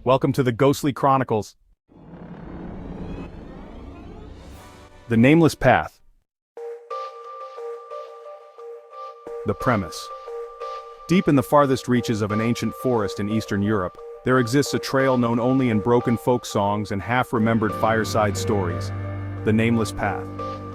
Welcome to the Ghostly Chronicles. The Nameless Path. The premise. Deep in the farthest reaches of an ancient forest in Eastern Europe, there exists a trail known only in broken folk songs and half-remembered fireside stories. The Nameless Path.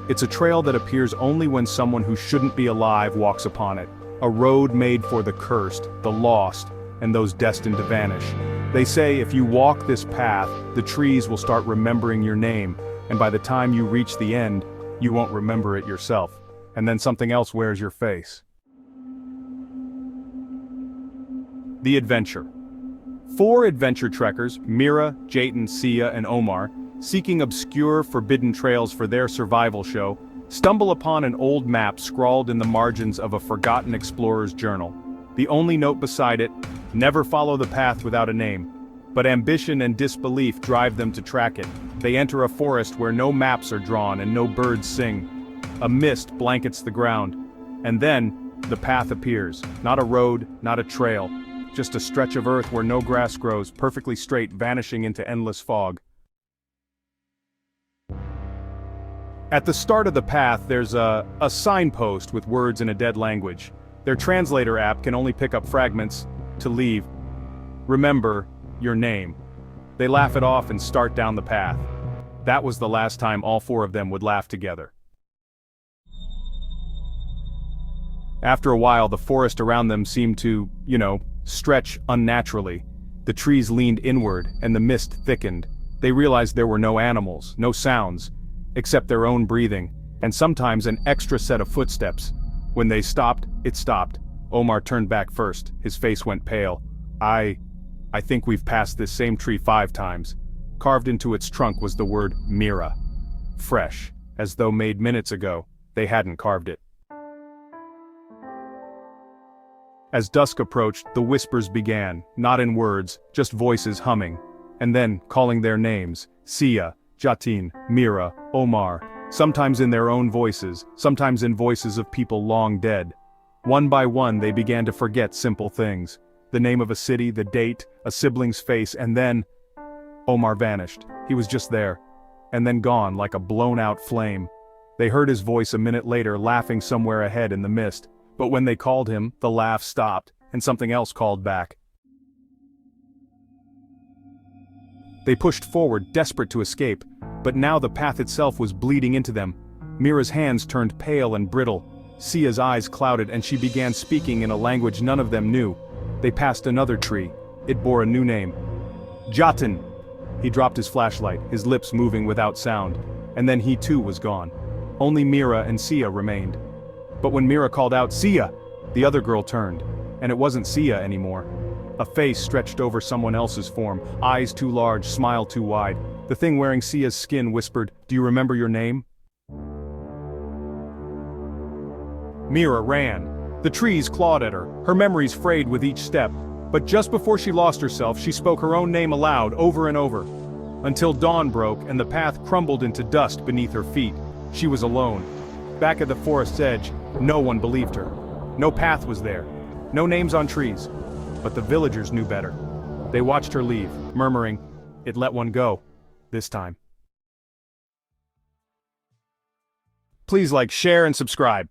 It's a trail that appears only when someone who shouldn't be alive walks upon it. A road made for the cursed, the lost, and those destined to vanish. They say if you walk this path, the trees will start remembering your name, and by the time you reach the end, you won't remember it yourself, and then something else wears your face. The Adventure. 4 adventure trekkers, Mira, Jayton, Sia, and Omar, seeking obscure, forbidden trails for their survival show, stumble upon an old map scrawled in the margins of a forgotten explorer's journal. The only note beside it: never follow the path without a name. But ambition and disbelief drive them to track it. They enter a forest where no maps are drawn and no birds sing. A mist blankets the ground. And then, the path appears. Not a road, not a trail. Just a stretch of earth where no grass grows, perfectly straight, vanishing into endless fog. At the start of the path, there's a signpost with words in a dead language. Their translator app can only pick up fragments. To leave. Remember your name. They laugh it off and start down the path. That was the last time all 4 of them would laugh together. After a while, the forest around them seemed to, stretch unnaturally. The trees leaned inward, and the mist thickened. They realized there were no animals, no sounds, except their own breathing, and sometimes an extra set of footsteps. When they stopped, it stopped. Omar turned back first, his face went pale. I think we've passed this same tree 5 times. Carved into its trunk was the word Mira. Fresh, as though made minutes ago. They hadn't carved it. As dusk approached, the whispers began, not in words, just voices humming. And then, calling their names: Sia, Jatin, Mira, Omar, sometimes in their own voices, sometimes in voices of people long dead. One by one they began to forget simple things. The name of a city, the date, a sibling's face, and then Omar vanished. He was just there. And then gone like a blown-out flame. They heard his voice a minute later laughing somewhere ahead in the mist. But when they called him, the laugh stopped, and something else called back. They pushed forward, desperate to escape, but now the path itself was bleeding into them. Mira's hands turned pale and brittle. Sia's eyes clouded, and she began speaking in a language none of them knew. They passed another tree. It bore a new name. Jatin! He dropped his flashlight, his lips moving without sound. And then he too was gone. Only Mira and Sia remained. But when Mira called out, "Sia!" the other girl turned. And it wasn't Sia anymore. A face stretched over someone else's form, eyes too large, smile too wide. The thing wearing Sia's skin whispered, "Do you remember your name?" Mira ran. The trees clawed at her, her memories frayed with each step. But just before she lost herself, she spoke her own name aloud, over and over. Until dawn broke and the path crumbled into dust beneath her feet. She was alone. Back at the forest's edge, no one believed her. No path was there. No names on trees. But the villagers knew better. They watched her leave, murmuring, "It let one go. This time." Please like, share, and subscribe.